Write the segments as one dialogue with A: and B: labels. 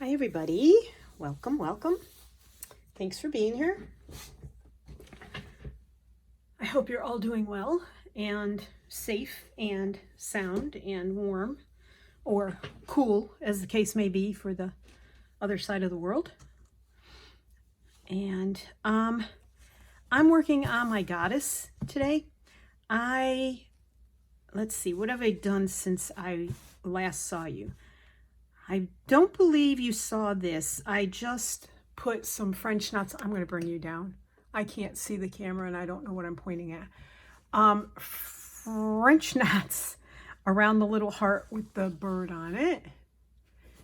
A: Hi everybody, welcome. Thanks for being here. I hope you're all doing well and safe and sound and warm or cool, as the case may be, for the other side of the world. And I'm working on my goddess today. Let's see, what have I done since I last saw you? I don't believe you saw this. I just put some French knots. I'm going to bring you down. I can't see the camera and I don't know what I'm pointing at. French knots around the little heart with the bird on it.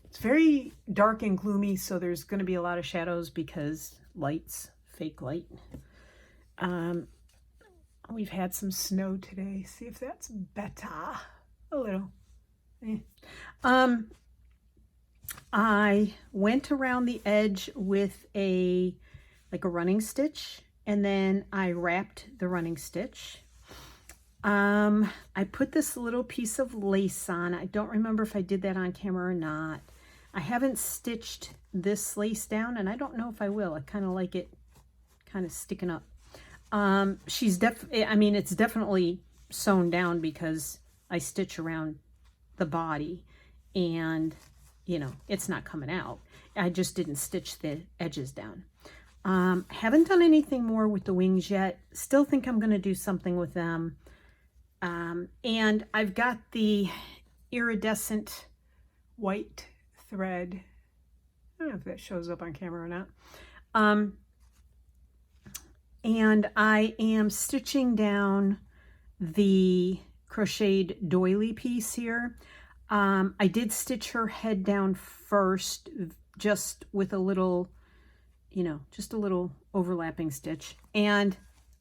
A: It's very dark and gloomy, so there's going to be a lot of shadows because lights, fake light. We've had some snow today. See if that's better. A little. I went around the edge with a running stitch, and then I wrapped the running stitch. I put this little piece of lace on. I don't remember if I did that on camera or not. I haven't stitched this lace down, and I don't know if I will. I kind of like it kind of sticking up. It's definitely sewn down because I stitch around the body, and you know, it's not coming out. I just didn't stitch the edges down. Haven't done anything more with the wings yet. Still think I'm going to do something with them. And I've got the iridescent white thread. I don't know if that shows up on camera or not. And I am stitching down the crocheted doily piece here. I did stitch her head down first, just with a little, just a little overlapping stitch. And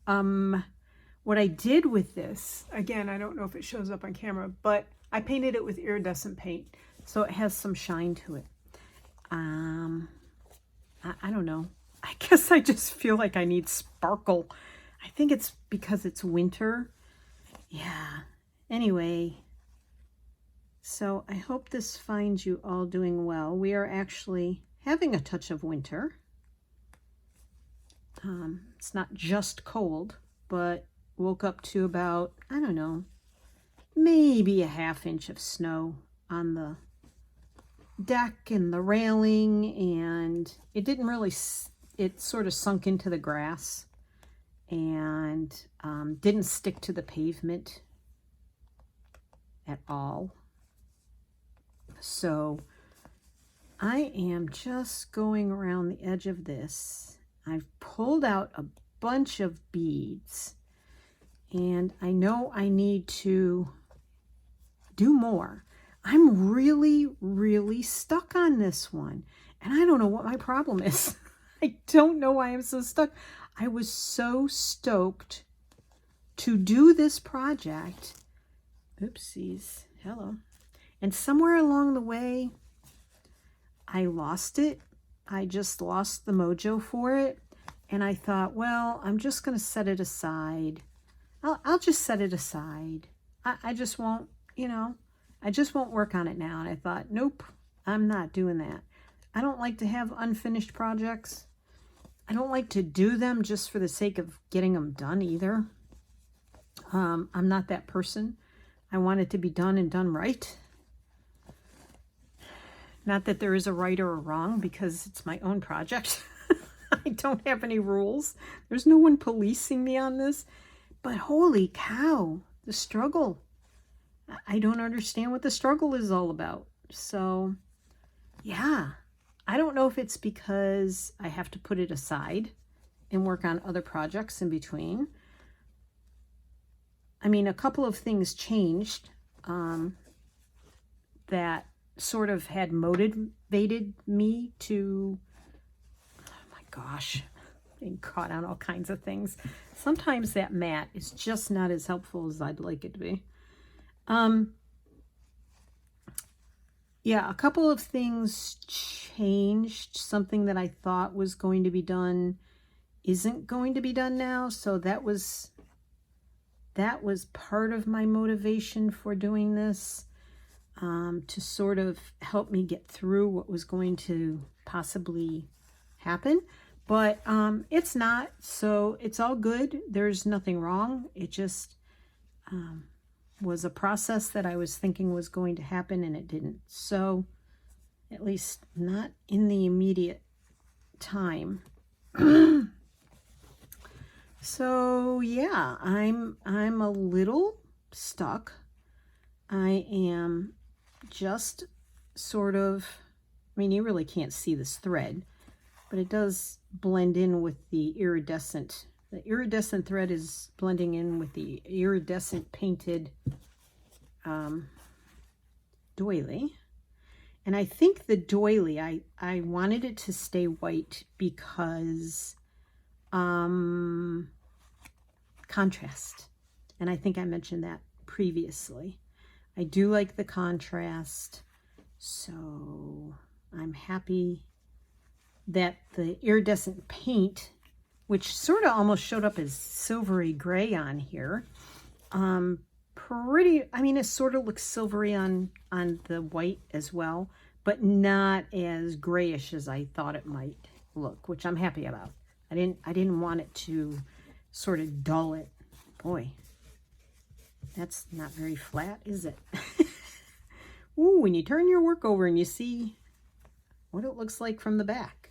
A: what I did with this, again, I don't know if it shows up on camera, but I painted it with iridescent paint, so it has some shine to it. I don't know. I guess I just feel like I need sparkle. I think it's because it's winter. Yeah. Anyway. So I hope this finds you all doing well. We are actually having a touch of winter. It's not just cold, but woke up to about, I don't know, maybe a ½ inch of snow on the deck and the railing, and it didn't really, it sort of sunk into the grass and didn't stick to the pavement at all. So I am just going around the edge of this. I've pulled out a bunch of beads, and I know I need to do more. I'm really stuck on this one, and I don't know what my problem is. I don't know why I'm so stuck. I was so stoked to do this project. Oopsies. Hello. And somewhere along the way, I lost it. I just lost the mojo for it. And I thought, well, I'm just going to set it aside. I'll just set it aside. I just won't, I just won't work on it now. And I thought, nope, I'm not doing that. I don't like to have unfinished projects. I don't like to do them just for the sake of getting them done either. I'm not that person. I want it to be done and done right. Not that there is a right or a wrong, because it's my own project. I don't have any rules. There's no one policing me on this. But holy cow, the struggle. I don't understand what the struggle is all about. So, yeah. I don't know if it's because I have to put it aside and work on other projects in between. I mean, a couple of things changed that sort of had motivated me to, oh my gosh, being caught on all kinds of things. Sometimes that mat is just not as helpful as I'd like it to be. Yeah, a couple of things changed. Something that I thought was going to be done isn't going to be done now. So that was part of my motivation for doing this. to sort of help me get through what was going to possibly happen. But it's not, so it's all good. There's nothing wrong. It just was a process that I was thinking was going to happen, and it didn't. So at least not in the immediate time. So yeah, I'm a little stuck. I am just sort of, I mean, you really can't see this thread, but it does blend in with the iridescent. The iridescent thread is blending in with the iridescent painted doily. And I think the doily, I wanted it to stay white because contrast. And I think I mentioned that previously. I do like the contrast, so I'm happy that the iridescent paint, which sort of almost showed up as silvery gray on here, pretty, I mean, it sort of looks silvery on the white as well, but not as grayish as I thought it might look, which I'm happy about. I didn't want it to sort of dull it. Boy, that's not very flat, is it? Ooh, when you turn your work over and you see what it looks like from the back.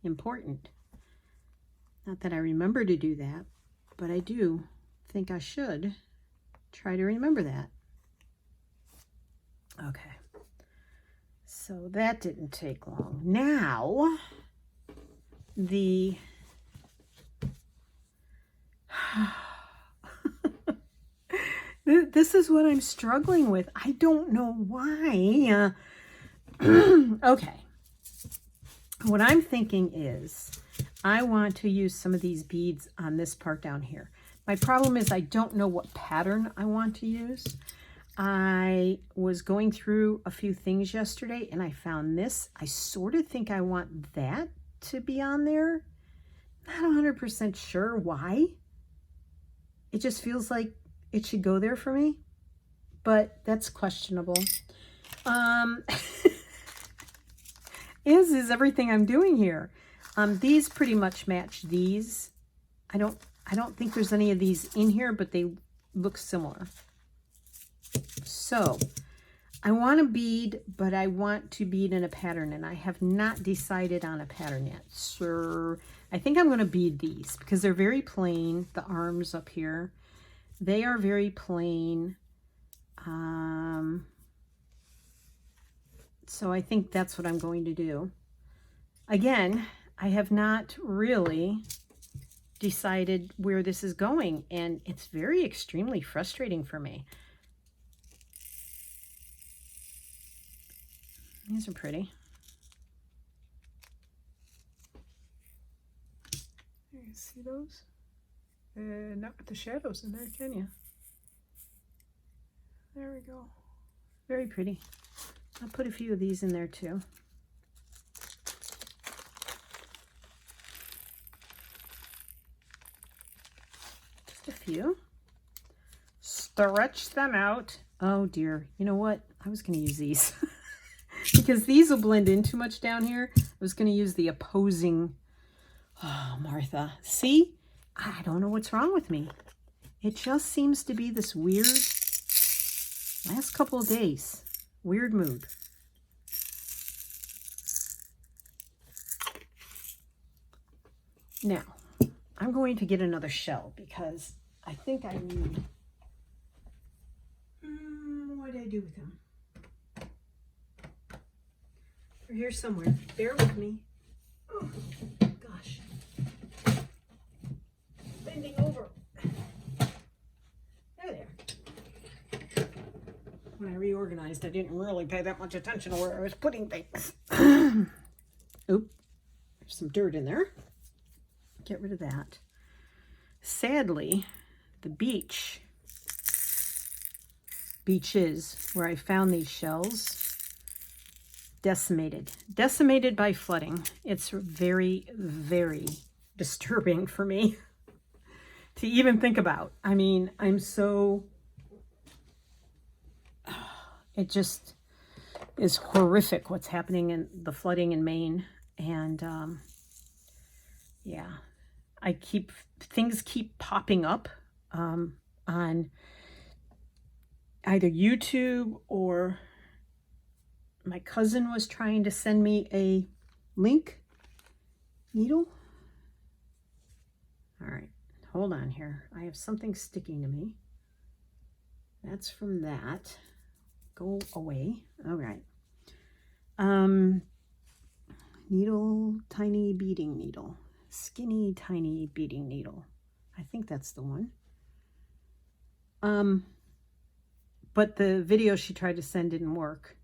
A: Important. Not that I remember to do that, but I do think I should try to remember that. Okay. So that didn't take long. Now, the this is what I'm struggling with. I don't know why. Okay. What I'm thinking is I want to use some of these beads on this part down here. My problem is I don't know what pattern I want to use. I was going through a few things yesterday and I found this. I sort of think I want that to be on there. Not 100% sure why. It just feels like it should go there for me, but that's questionable. Is everything I'm doing here. These pretty much match these. I don't think there's any of these in here, but they look similar. So I want to bead, but I want to bead in a pattern, and I have not decided on a pattern yet. So I think I'm going to bead these because they're very plain. The arms up here, they are very plain. So I think that's what I'm going to do. Again, I have not really decided where this is going, and it's very extremely frustrating for me. These are pretty. You can see those? Not with the shadows in there, can you? There we go. Very pretty. I'll put a few of these in there too. Just a few. Stretch them out. Oh dear. You know what? I was going to use these. Because these will blend in too much down here. I was going to use the opposing. Oh, Martha. See? I don't know what's wrong with me. It just seems to be this weird last couple of days. Weird mood. Now, I'm going to get another shell because I think I need... what did I do with them? They're here somewhere. Bear with me. Oh, gosh. Bending over. There. When I reorganized, I didn't really pay that much attention to where I was putting things. Oop. There's some dirt in there. Get rid of that. Sadly, the beaches where I found these shells, decimated by flooding. It's very, very disturbing for me to even think about. I mean, I'm so, it just, is horrific, what's happening in the flooding in Maine. And yeah, things keep popping up on either YouTube, or my cousin was trying to send me a link needle. All right, hold on here. I have something sticking to me. That's from that. Go away. All right. Needle, tiny beading needle. Skinny, tiny beading needle. I think that's the one. But the video she tried to send didn't work.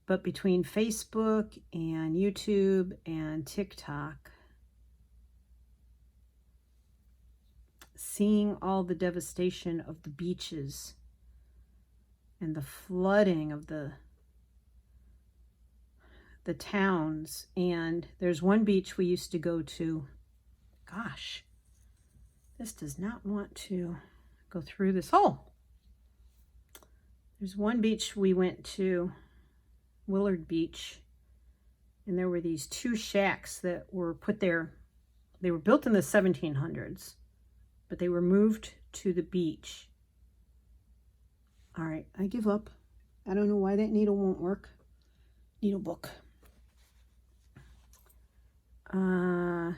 A: But between Facebook and YouTube and TikTok, seeing all the devastation of the beaches and the flooding of the towns. And there's one beach we used to go to. Gosh, this does not want to go through this hole. There's one beach we went to, Willard Beach, and there were these two shacks that were put there. They were built in the 1700s, but they were moved to the beach. All right, I give up. I don't know why that needle won't work. Needle book. I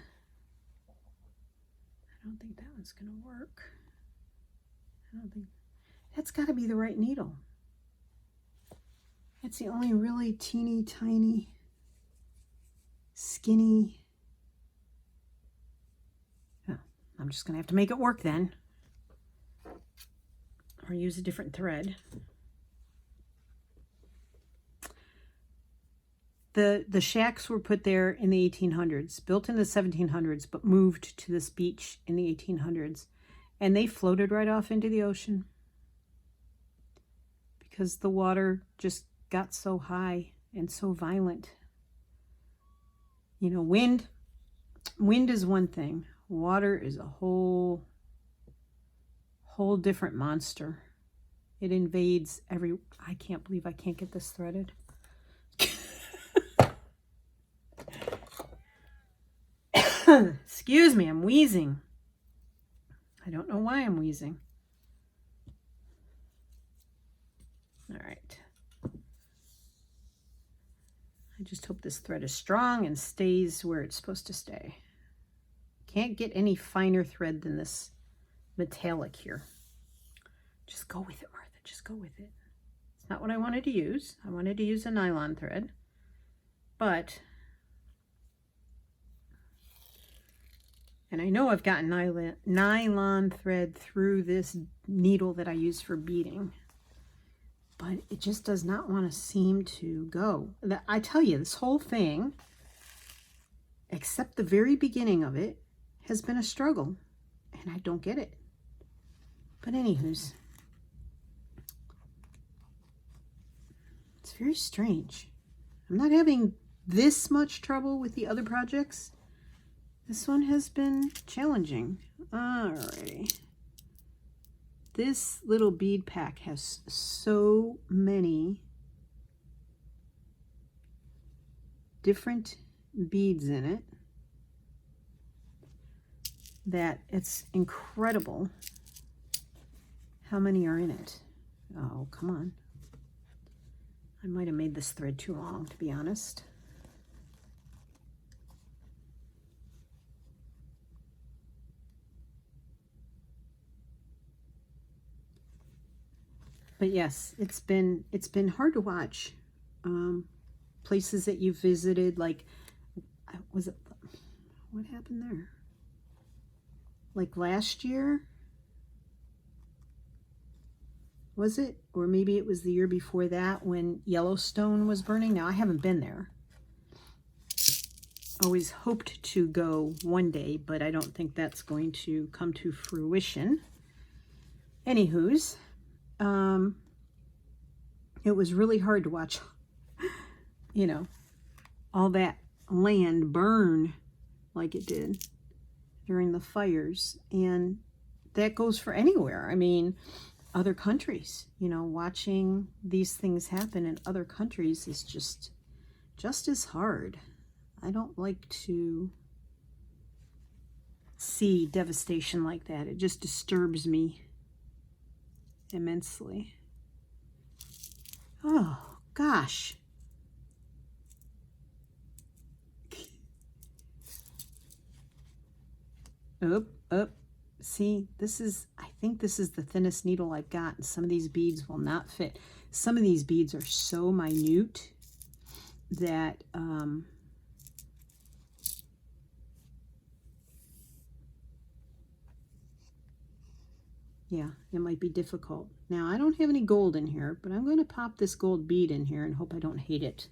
A: don't think that one's gonna work. I don't think that's got to be the right needle. It's the only really teeny tiny, skinny. Oh, I'm just gonna have to make it work then, or use a different thread. The shacks were put there in the 1800s, built in the 1700s, but moved to this beach in the 1800s. And they floated right off into the ocean because the water just got so high and so violent. You know, wind is one thing. Water is a whole different monster. It invades I can't believe I can't get this threaded. Excuse me, I'm wheezing. I don't know why I'm wheezing. All right. I just hope this thread is strong and stays where it's supposed to stay. Can't get any finer thread than this metallic here. Just go with it, Martha. Just go with it. It's not what I wanted to use. I wanted to use a nylon thread. But and I know I've got nylon thread through this needle that I use for beading, but it just does not want to seem to go. I tell you, this whole thing, except the very beginning of it, has been a struggle, and I don't get it. But anywho's, it's very strange. I'm not having this much trouble with the other projects. This one has been challenging. Alrighty. This little bead pack has so many different beads in it that it's incredible how many are in it. Oh, come on. I might have made this thread too long, to be honest. But yes, it's been hard to watch. Places that you visited, like, what happened there? Like last year? Was it? Or maybe it was the year before that when Yellowstone was burning. Now, I haven't been there. Always hoped to go one day, but I don't think that's going to come to fruition. Anywho's, it was really hard to watch, you know, all that land burn like it did during the fires. And that goes for anywhere. I mean, other countries. You know, watching these things happen in other countries is just as hard. I don't like to see devastation like that. It just disturbs me immensely. Oh, gosh. Up. See, I think this is the thinnest needle I've got, and some of these beads will not fit. Some of these beads are so minute that, yeah, it might be difficult. Now, I don't have any gold in here, but I'm going to pop this gold bead in here and hope I don't hate it.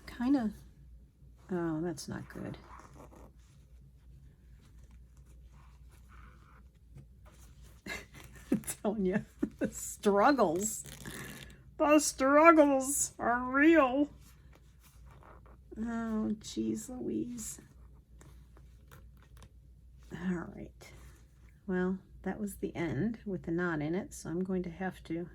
A: Kind of, oh, that's not good. I'm telling you, the struggles are real. Oh, geez Louise. All right. Well, that was the end with the knot in it, so I'm going to have to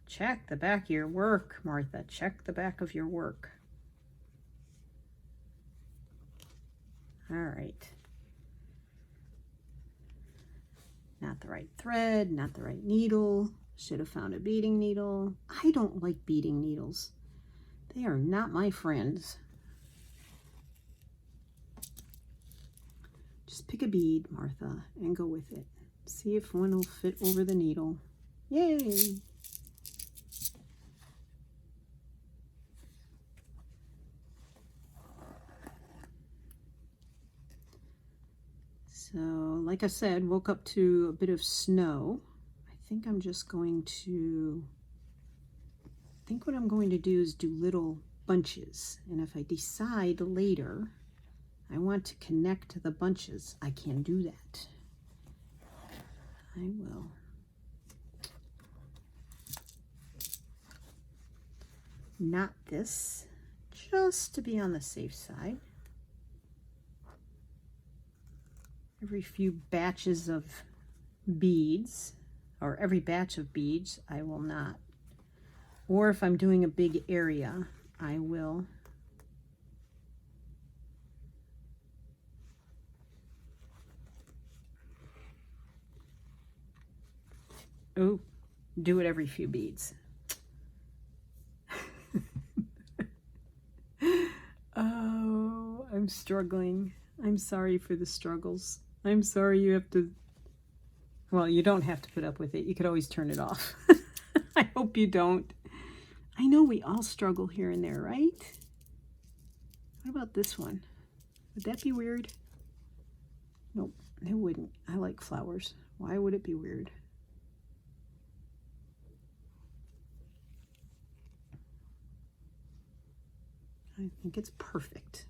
A: check the back of your work, Martha. Check the back of your work. All right. Not the right thread, not the right needle. Should have found a beading needle. I don't like beading needles. They are not my friends. Just pick a bead, Martha, and go with it. See if one will fit over the needle. Yay! So, like I said, woke up to a bit of snow. I think I'm just going to, what I'm going to do is do little bunches. And if I decide later I want to connect to the bunches, I can do that. I will. Knot this just to be on the safe side. Every few batches of beads, or every batch of beads, I will knot. Or if I'm doing a big area, I will do it every few beads. Oh, I'm struggling. I'm sorry for the struggles. I'm sorry you have to, well, you don't have to put up with it. You could always turn it off. I hope you don't. I know we all struggle here and there, right? What about this one? Would that be weird? Nope, it wouldn't. I like flowers. Why would it be weird? I think it's perfect.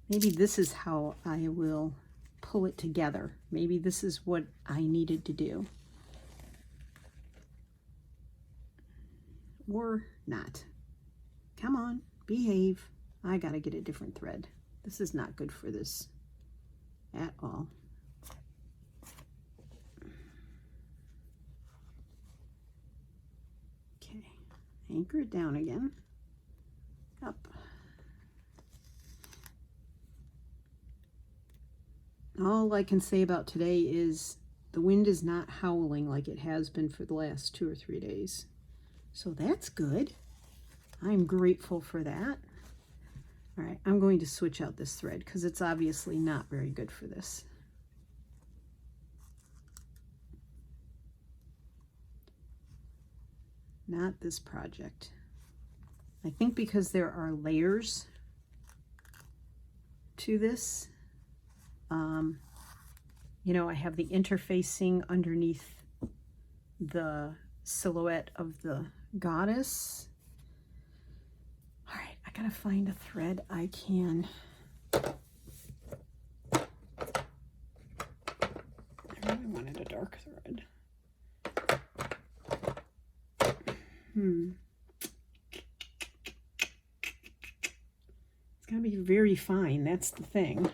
A: Maybe this is how I will pull it together. Maybe this is what I needed to do. Or not. Come on, behave. I gotta get a different thread. This is not good for this at all. Okay, anchor it down again. Up. All I can say about today is the wind is not howling like it has been for the last 2 or 3 days. So that's good. I'm grateful for that. All right, I'm going to switch out this thread because it's obviously not very good for this. Not this project. I think because there are layers to this, you know, I have the interfacing underneath the silhouette of the goddess. All right, I gotta find a thread I can. I really wanted a dark thread. It's gotta be very fine, that's the thing.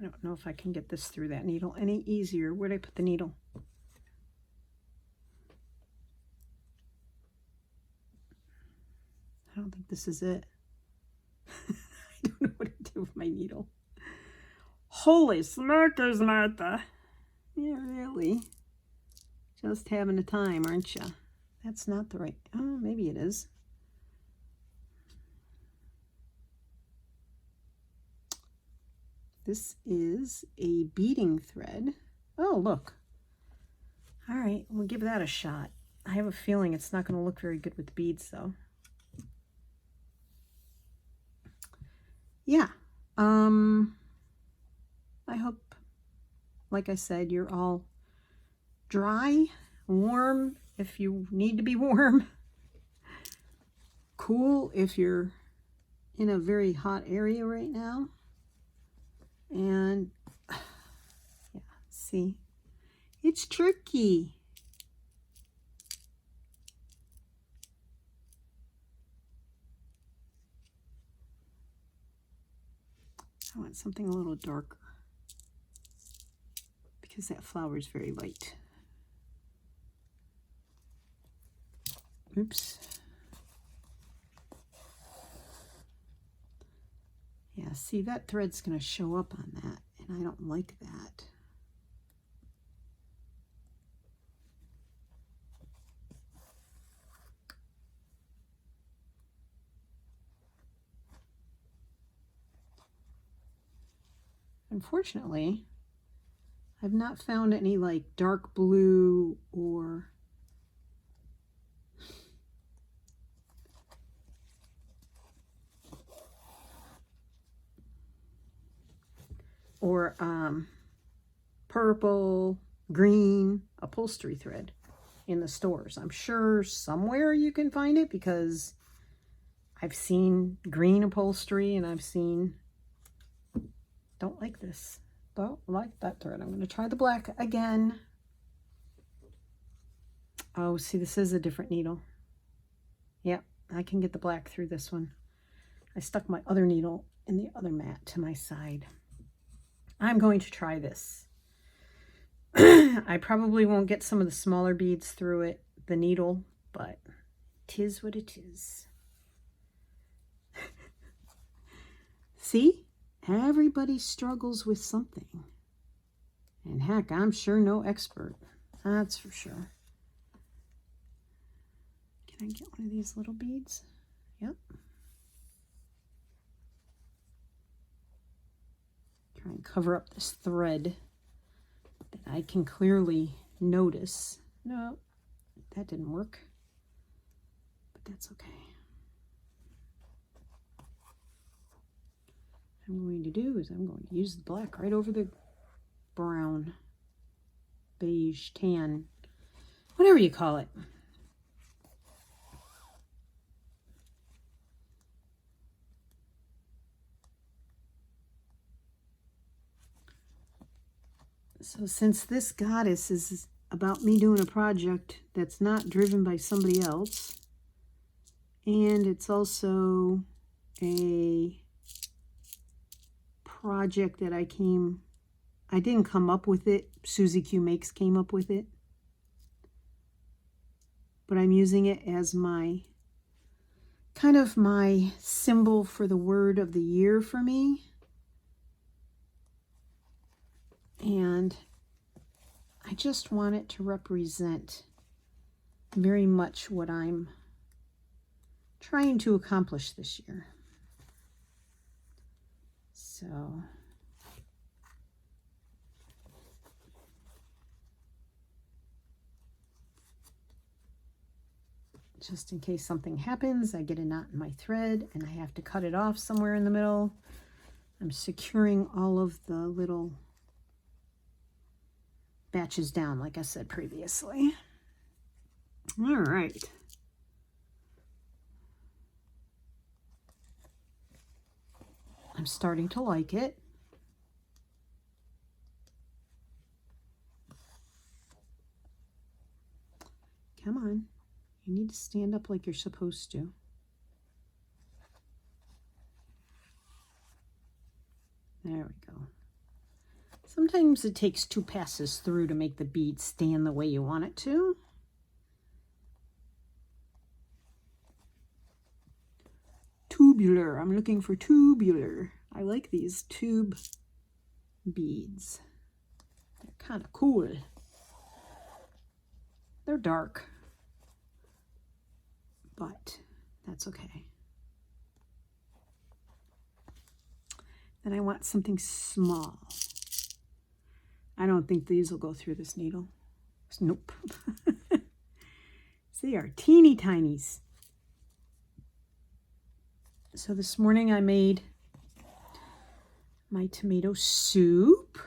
A: I don't know if I can get this through that needle any easier. Where'd I put the needle? I don't think this is it. I don't know what to do with my needle. Holy smokers, Martha. Yeah, really. Just having a time, aren't you? That's not the right... Oh, maybe it is. This is a beading thread. Oh, look. All right, we'll give that a shot. I have a feeling it's not going to look very good with beads, though. Yeah. I hope, like I said, you're all dry, warm if you need to be warm, cool if you're in a very hot area right now. And yeah, see, it's tricky. I want something a little darker because that flower is very light. Oops. Yeah, see, that thread's going to show up on that, and I don't like that. Unfortunately, I've not found any like dark blue or purple, green upholstery thread in the stores. I'm sure somewhere you can find it because I've seen green upholstery and I've seen... Don't like this. Don't like that thread. I'm going to try the black again. Oh, see, this is a different needle. Yep, I can get the black through this one. I stuck my other needle in the other mat to my side. I'm going to try this. I probably won't get some of the smaller beads through it, the needle, but 'tis what it is. See? Everybody struggles with something. And heck, I'm sure no expert. That's for sure. Can I get one of these little beads? Yep. Try and cover up this thread that I can clearly notice. No, that didn't work. But that's okay. What I'm going to do is I'm going to use the black right over the brown, beige, tan, whatever you call it. So since this goddess is about me doing a project that's not driven by somebody else, and it's also a project that I didn't come up with it. Susie Q Makes came up with it. But I'm using it as my, kind of my symbol for the word of the year for me. And I just want it to represent very much what I'm trying to accomplish this year. So just in case something happens, I get a knot in my thread and I have to cut it off somewhere in the middle. I'm securing all of the little batches down, like I said previously. All right. I'm starting to like it. Come on. You need to stand up like you're supposed to. There we go. Sometimes it takes 2 passes through to make the bead stand the way you want it to. Tubular. I'm looking for tubular. I like these tube beads. They're kind of cool. They're dark, but that's okay. Then I want something small. I don't think these will go through this needle. Nope. They are teeny tinies. So this morning I made my tomato soup.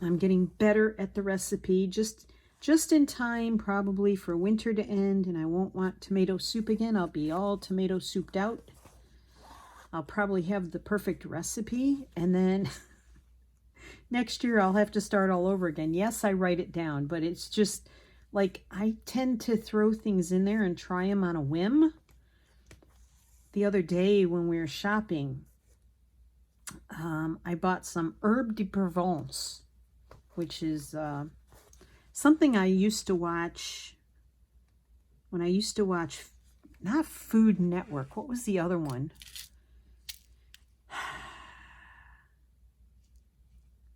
A: I'm getting better at the recipe, just in time probably for winter to end, and I won't want tomato soup again. I'll be all tomato souped out. I'll probably have the perfect recipe, and then next year I'll have to start all over again. Yes, I write it down, but it's just like I tend to throw things in there and try them on a whim. The other day when we were shopping, I bought some herbe de Provence, which is something I used to watch when I used to watch, not Food Network. What was the other one?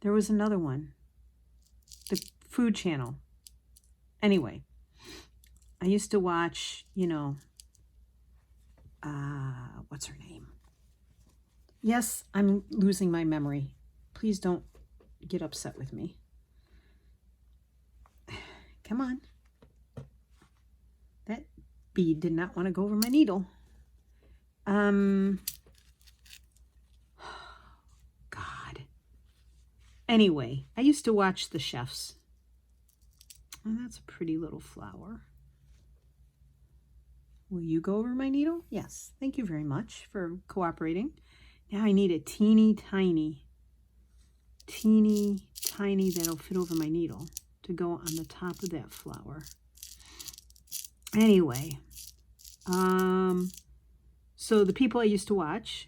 A: There was another one. The Food Channel. Anyway, I used to watch, you know, what's her name? Yes, I'm losing my memory. Please don't get upset with me. Come on. That bead did not want to go over my needle. God. Anyway, I used to watch the chefs. Oh, that's a pretty little flower. Will you go over my needle? Yes. Thank you very much for cooperating. Now I need a teeny tiny that'll fit over my needle to go on the top of that flower. Anyway, so the people I used to watch,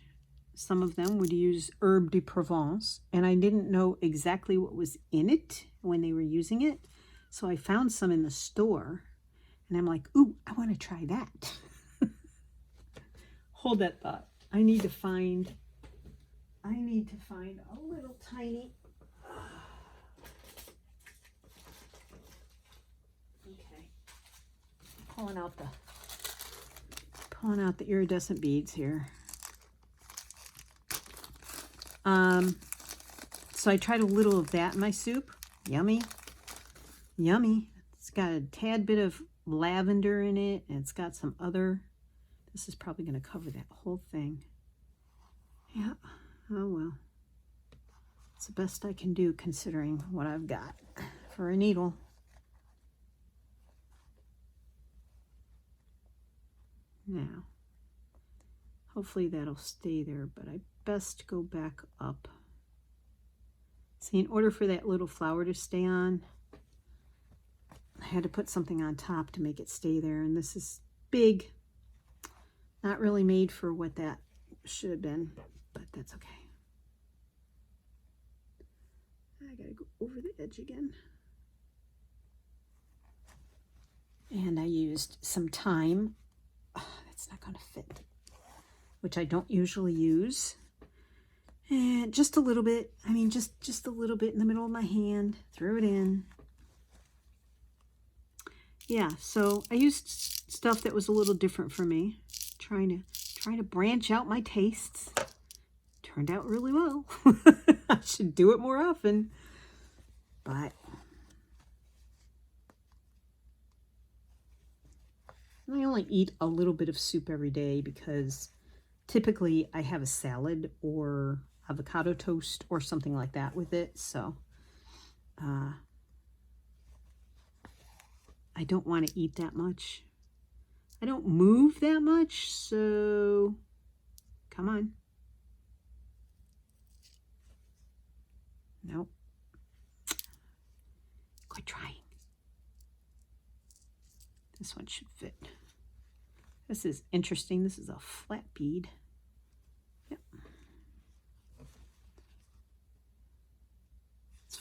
A: some of them would use herbe de Provence, and I didn't know exactly what was in it when they were using it. So I found some in the store, and I'm like, ooh, I want to try that. Hold that thought. I need to find a little tiny. Okay. Pulling out the iridescent beads here. So I tried a little of that in my soup. Yummy. Yummy. It's got a tad bit of lavender in it, and it's got some other. This is probably going to cover that whole thing. Yeah. Oh well. It's the best I can do considering what I've got for a needle. Now, hopefully that'll stay there, but I best go back up. See, in order for that little flower to stay on, I had to put something on top to make it stay there, and this is big. Not really made for what that should have been, but that's okay. I gotta go over the edge again. And I used some thyme. Oh, that's not gonna fit, which I don't usually use. And just a little bit, I mean, just a little bit in the middle of my hand, threw it in. Yeah, so I used stuff that was a little different for me, trying to branch out my tastes. Turned out really well. I should do it more often, but I only eat a little bit of soup every day because typically I have a salad or avocado toast or something like that with it. So I don't want to eat that much. I don't move that much, so come on. Nope. Quit trying. This one should fit. This is interesting. This is a flat bead. Yep.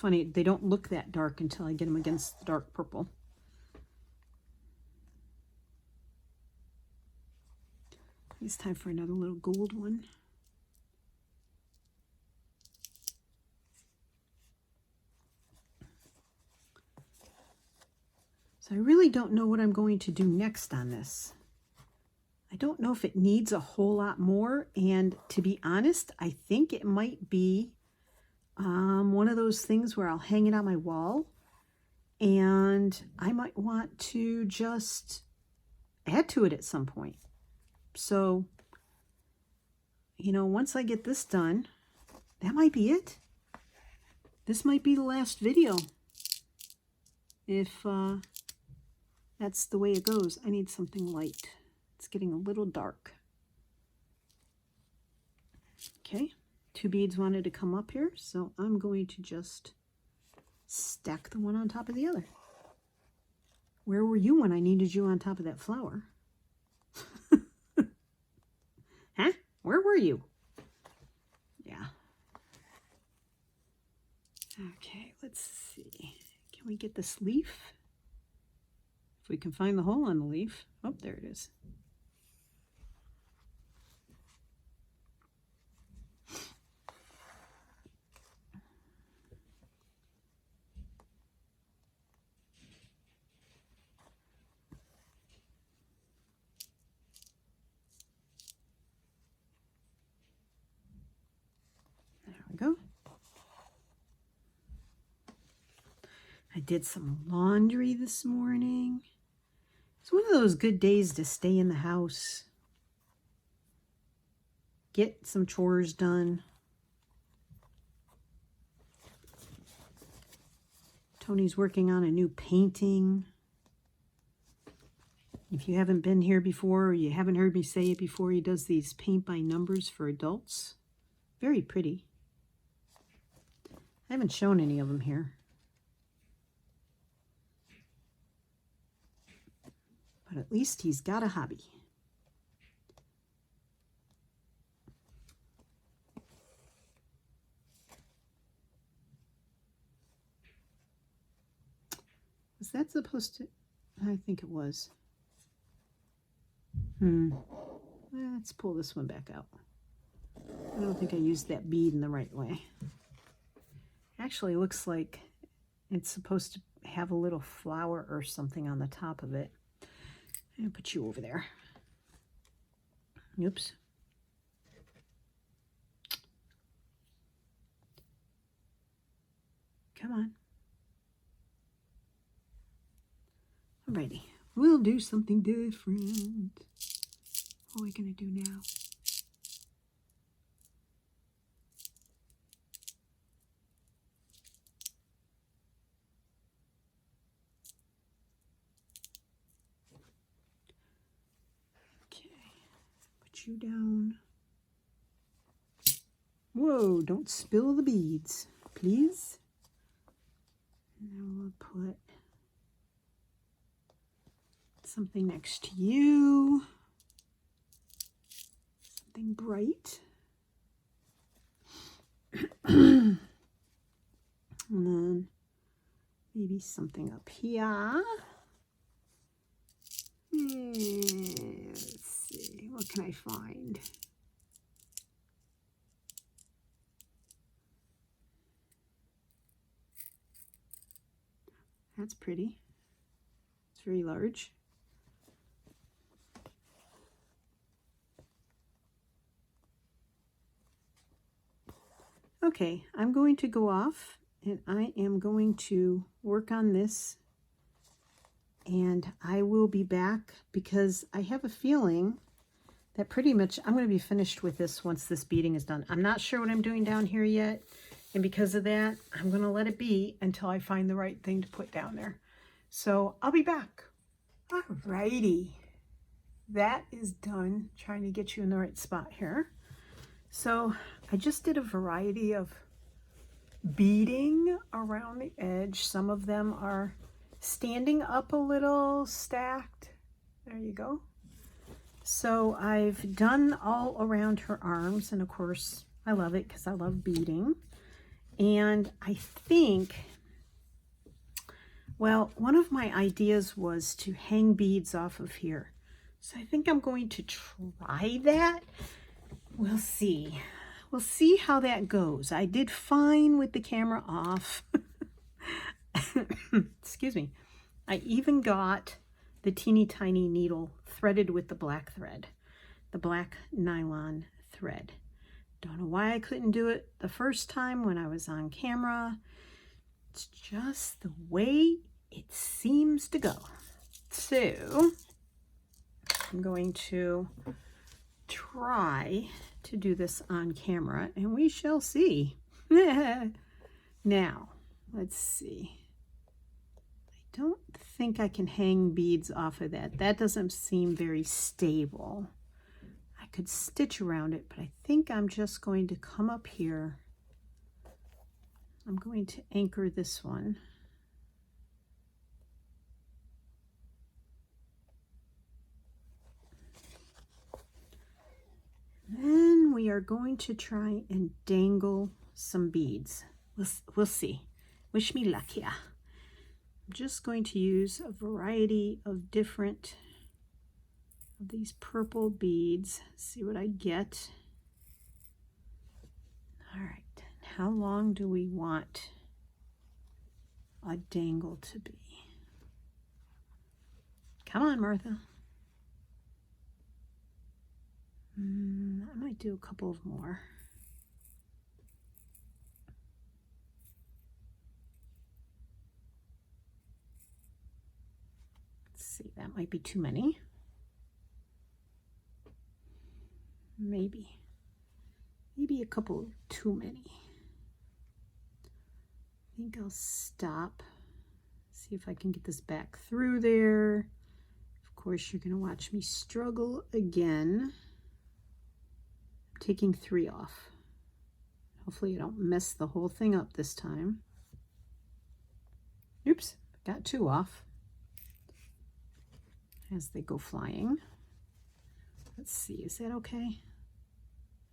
A: funny, they don't look that dark until I get them against the dark purple. It's time for another little gold one. So I really don't know what I'm going to do next on this. I don't know if it needs a whole lot more, and to be honest, I think it might be one of those things where I'll hang it on my wall, and I might want to just add to it at some point. So, you know, once I get this done, that might be it. This might be the last video. If that's the way it goes. I need something light. It's getting a little dark. Okay, 2 beads wanted to come up here, so I'm going to just stack the one on top of the other. Where were you when I needed you on top of that flower? Huh? Where were you? Yeah. Okay, let's see. Can we get this leaf? If we can find the hole on the leaf. Oh, there it is. There we go. I did some laundry this morning. It's one of those good days to stay in the house. Get some chores done. Tony's working on a new painting. If you haven't been here before, or you haven't heard me say it before, he does these paint by numbers for adults. Very pretty. I haven't shown any of them here. But at least he's got a hobby. Was that supposed to? I think it was. Let's pull this one back out. I don't think I used that bead in the right way. Actually, looks like it's supposed to have a little flower or something on the top of it. I'm gonna put you over there. Oops. Come on. Alrighty, we'll do something different. What are we gonna do now? You down. Whoa, don't spill the beads, please. And then we'll put something next to you. Something bright. And then maybe something up here. Let's see, what can I find? That's pretty. It's very large. Okay, I'm going to go off and I am going to work on this, and I will be back because I have a feeling that pretty much I'm going to be finished with this once this beading is done. I'm not sure what I'm doing down here yet, and because of that, I'm going to let it be until I find the right thing to put down there. So I'll be back. Alrighty, that is done. Trying to get you in the right spot here. So I just did a variety of beading around the edge. Some of them are standing up a little, stacked. There you go. So I've done all around her arms, and of course I love it because I love beading. And I think, well, one of my ideas was to hang beads off of here. So I think I'm going to try that. We'll see. We'll see how that goes. I did fine with the camera off. Excuse me. I even got the teeny tiny needle threaded with the black thread, the black nylon thread. Don't know why I couldn't do it the first time when I was on camera. It's just the way it seems to go. So I'm going to try to do this on camera and we shall see. Now, let's see. I don't think I can hang beads off of that. That doesn't seem very stable. I could stitch around it, but I think I'm just going to come up here. I'm going to anchor this one. Then we are going to try and dangle some beads. We'll see. Wish me luck here. I'm just going to use a variety of different of these purple beads. See what I get. All right. How long do we want a dangle to be? Come on, Martha. I might do a couple of more. Let's see, that might be too many. Maybe a couple too many. I think I'll stop. See if I can get this back through there. Of course, you're going to watch me struggle again. I'm taking 3 off. Hopefully I don't mess the whole thing up this time. Oops, got 2 off as they go flying. Let's see, is that okay?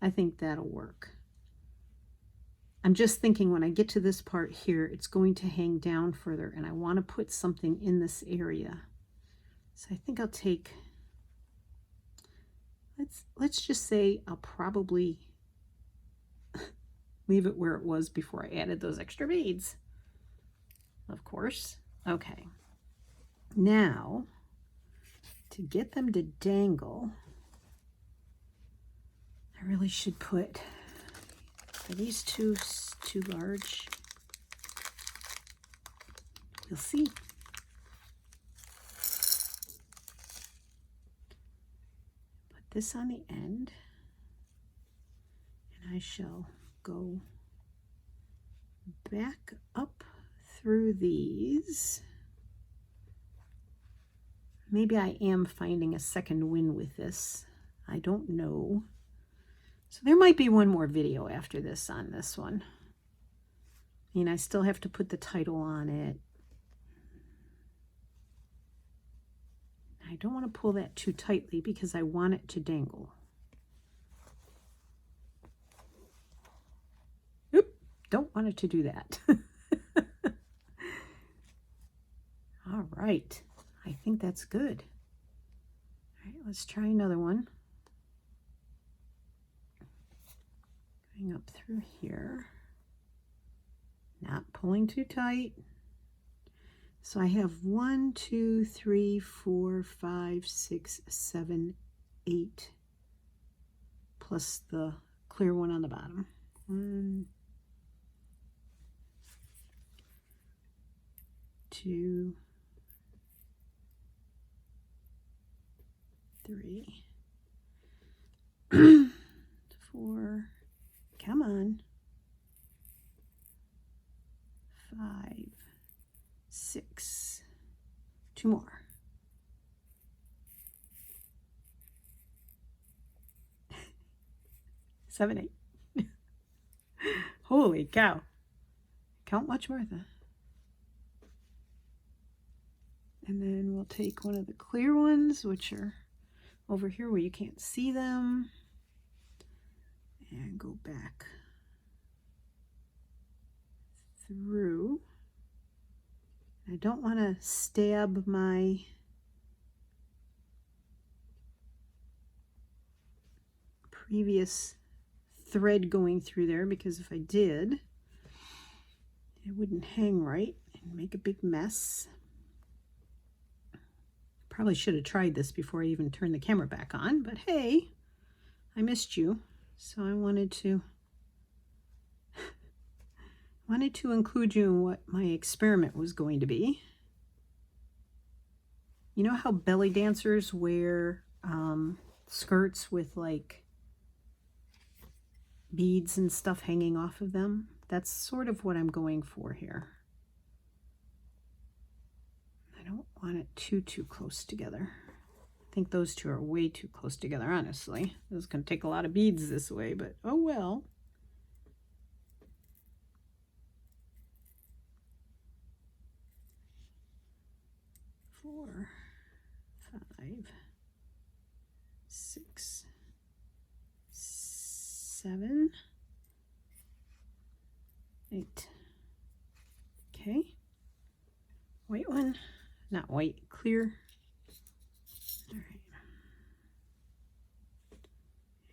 A: I think that'll work. I'm just thinking when I get to this part here, it's going to hang down further and I want to put something in this area. So I think I'll take, let's just say I'll probably leave it where it was before I added those extra beads. Of course. Okay. Now, to get them to dangle, I really should put, are these too large? We'll see. Put this on the end, and I shall go back up through these. Maybe I am finding a second win with this. I don't know. So there might be one more video after this on this one. I mean, I still have to put the title on it. I don't want to pull that too tightly because I want it to dangle. Oop, don't want it to do that. All right, I think that's good. All right, let's try another one. Going up through here, not pulling too tight. So I have 1, 2, 3, 4, 5, 6, 7, 8, plus the clear one on the bottom. 1, 2, 3, 4, come on, 5, 6, 2 more. Seven, 8. Holy cow. Count much, Martha. And then we'll take one of the clear ones, which are over here where you can't see them, and go back. through. I don't want to stab my previous thread going through there, because if I did, it wouldn't hang right and make a big mess. Probably should have tried this before I even turned the camera back on, but hey, I missed you, so I wanted to include you in what my experiment was going to be. You know how belly dancers wear skirts with like beads and stuff hanging off of them? That's sort of what I'm going for here. I don't want it too close together. I think those two are way too close together, honestly. This is going to take a lot of beads this way, but oh well. Four, 5, 6, 7, 8. Okay. White one, not white, clear. All right.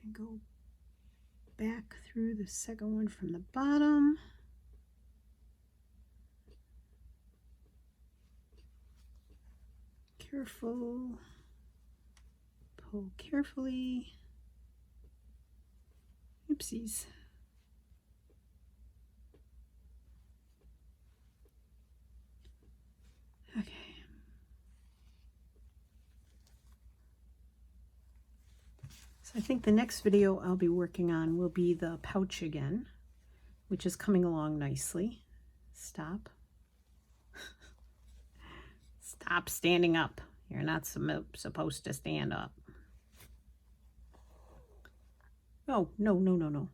A: And go back through the second one from the bottom. Careful. Pull carefully. Oopsies. Okay. So I think the next video I'll be working on will be the pouch again, which is coming along nicely. Stop. Stop standing up. You're not supposed to stand up. Oh, no.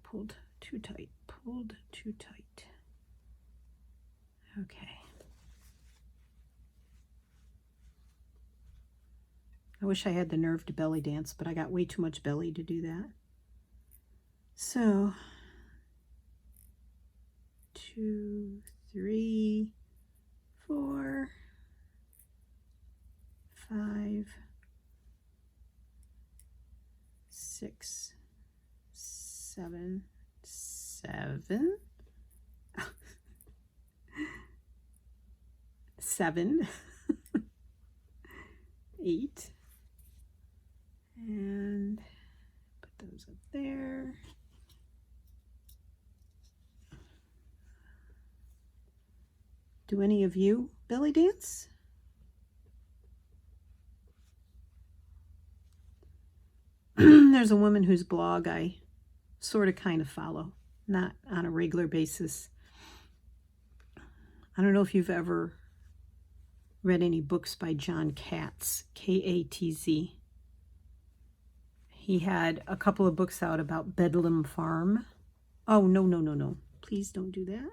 A: Pulled too tight. Pulled too tight. Okay. I wish I had the nerve to belly dance, but I got way too much belly to do that. So, 2, 3, 4, 5, 6, 7, 7, 7, 8, and put those up there. Do any of you belly dance? There's a woman whose blog I sort of kind of follow, not on a regular basis. I don't know if you've ever read any books by John Katz, K-A-T-Z. He had a couple of books out about Bedlam Farm. Oh, no. Please don't do that.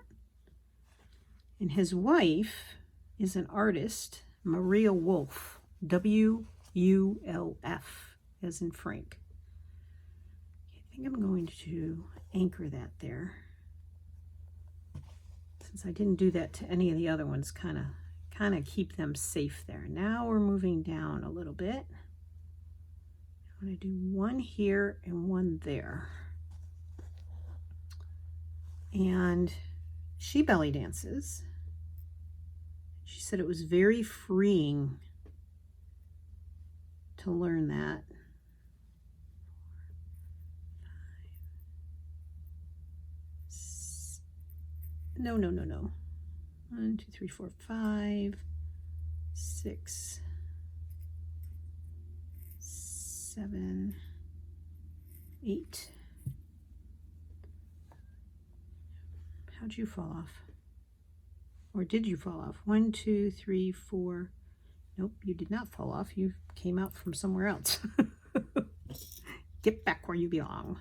A: And his wife is an artist, Maria Wolf, W-U-L-F, as in Frank. I think I'm going to anchor that there. Since I didn't do that to any of the other ones, kind of keep them safe there. Now we're moving down a little bit. I'm going to do one here and one there. And she belly dances. She said it was very freeing to learn that. 5, 6, no. 1, 2, 3, 4, 5, 6, 7, 8. How'd you fall off? Or did you fall off? 1, 2, 3, 4. Nope, you did not fall off. You came out from somewhere else. Get back where you belong.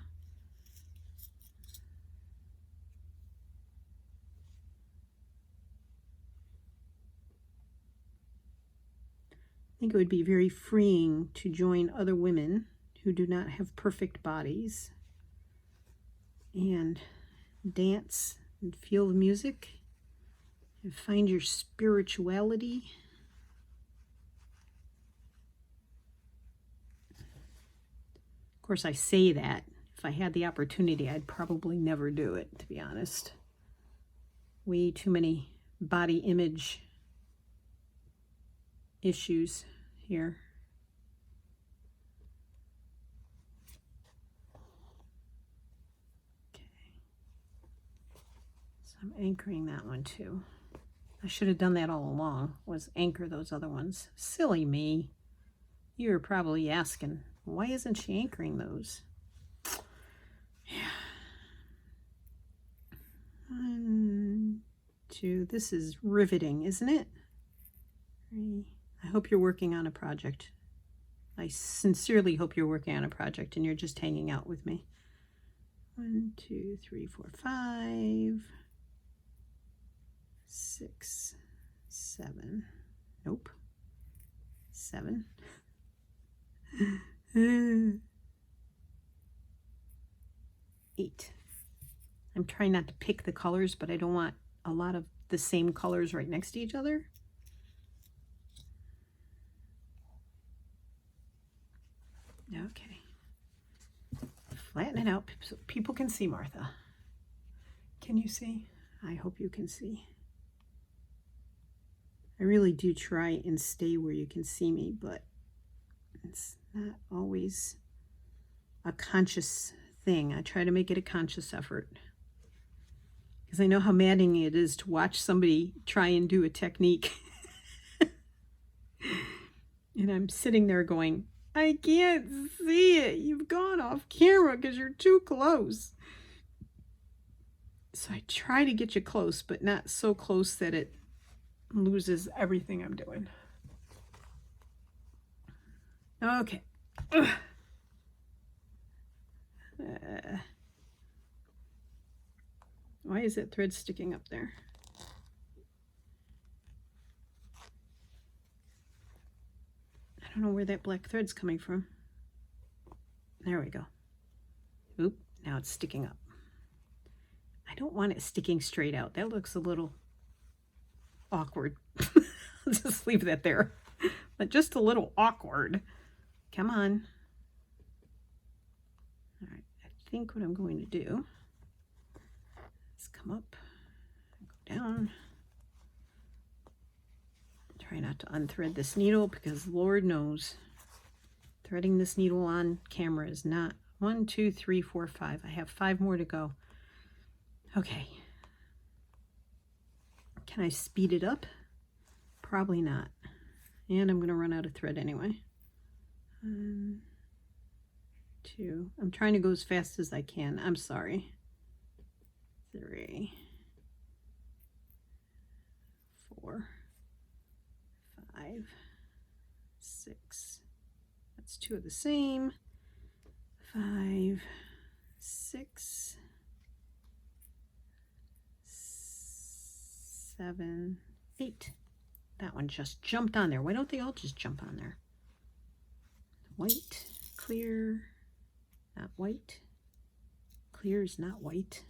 A: I think it would be very freeing to join other women who do not have perfect bodies and dance and feel the music and find your spirituality. Of course, I say that. If I had the opportunity, I'd probably never do it, to be honest. Way too many body image issues here. Okay. So I'm anchoring that one too. I should have done that all along, was anchor those other ones. Silly me. You're probably asking, why isn't she anchoring those? Yeah. 1, 2. This is riveting, isn't it? 3. I hope you're working on a project. I sincerely hope you're working on a project and you're just hanging out with me. 1, 2, 3, 4, 5, 6, 7. Nope. 7. 8. I'm trying not to pick the colors, but I don't want a lot of the same colors right next to each other. Okay. Flatten it out so people can see, Martha. Can you see? I hope you can see. I really do try and stay where you can see me, but it's not always a conscious thing. I try to make it a conscious effort, because I know how maddening it is to watch somebody try and do a technique. And I'm sitting there going, I can't see it. You've gone off camera because you're too close. So I try to get you close, but not so close that it loses everything I'm doing. Okay. Why is that thread sticking up there? I don't know where that black thread's coming from. There we go. Oop, now it's sticking up. I don't want it sticking straight out. That looks a little awkward. I'll just leave that there. But just a little awkward. Come on. All right, I think what I'm going to do is come up, go down. Try not to unthread this needle, because Lord knows threading this needle on camera is not. 1, 2, 3, 4, 5. I have 5 more to go. Okay. Can I speed it up? Probably not. And I'm going to run out of thread anyway. 1, 2. I'm trying to go as fast as I can. I'm sorry. 3, 4, 5, 6. That's 2 of the same. 5, 6, 7, 8. That one just jumped on there. Why don't they all just jump on there? White, clear, not white. Clear is not white.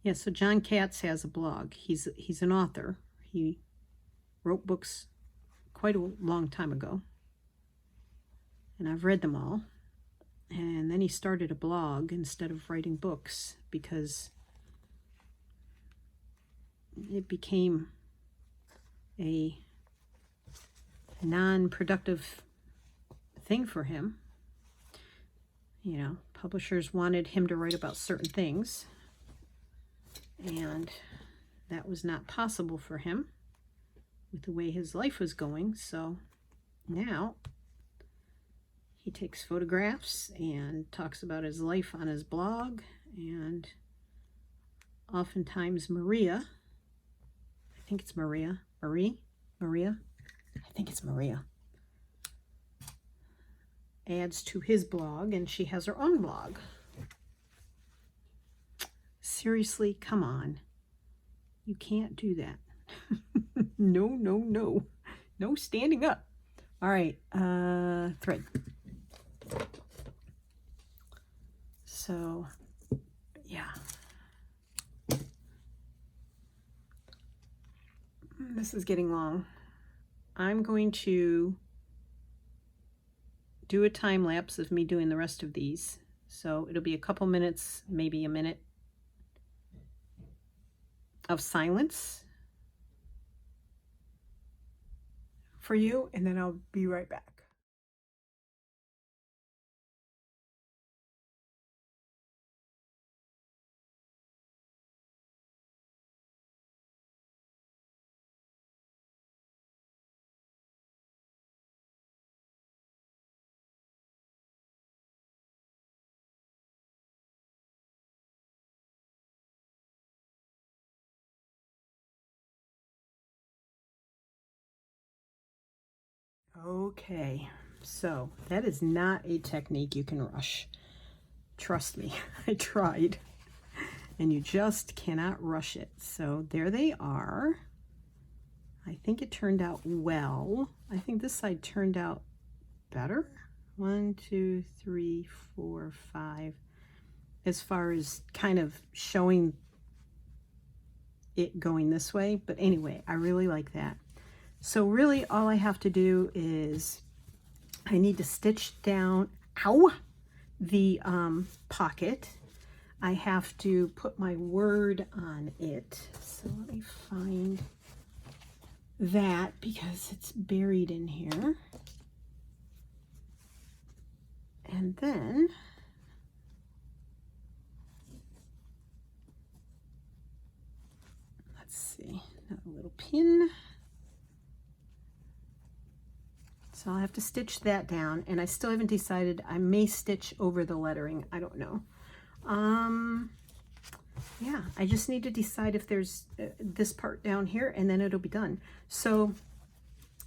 A: Yeah, so John Katz has a blog. He's an author. He wrote books quite a long time ago, and I've read them all. And then he started a blog instead of writing books, because it became a non-productive thing for him. You know, publishers wanted him to write about certain things, and that was not possible for him with the way his life was going. So now he takes photographs and talks about his life on his blog, and oftentimes Maria, I think it's Maria, Maria, I think it's Maria, adds to his blog, and she has her own blog. Seriously, come on. You can't do that. No, no, no. No standing up. All right, thread. So, yeah. This is getting long. I'm going to do a time lapse of me doing the rest of these. So it'll be a couple minutes, maybe a minute of silence for you, and then I'll be right back. Okay, so that is not a technique you can rush. Trust me, I tried. And you just cannot rush it. So there they are. I think it turned out well. I think this side turned out better. 1, 2, 3, 4, 5. As far as kind of showing it going this way. But anyway, I really like that. So really all I have to do is I need to stitch down, the pocket. I have to put my word on it. So let me find that because it's buried in here. And then let's see, another little pin. So I'll have to stitch that down, and I still haven't decided. I may stitch over the lettering. I don't know. Yeah, I just need to decide if there's this part down here, and then it'll be done. So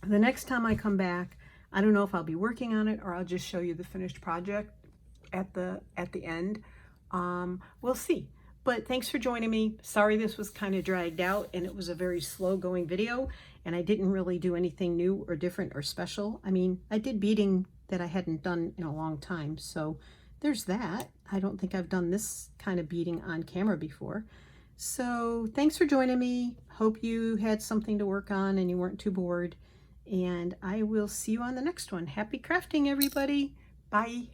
A: the next time I come back, I don't know if I'll be working on it or I'll just show you the finished project at the end. We'll see. But thanks for joining me. Sorry this was kind of dragged out and it was a very slow going video and I didn't really do anything new or different or special. I mean, I did beading that I hadn't done in a long time, so there's that. I don't think I've done this kind of beading on camera before. So thanks for joining me. Hope you had something to work on and you weren't too bored. And I will see you on the next one. Happy crafting, everybody. Bye.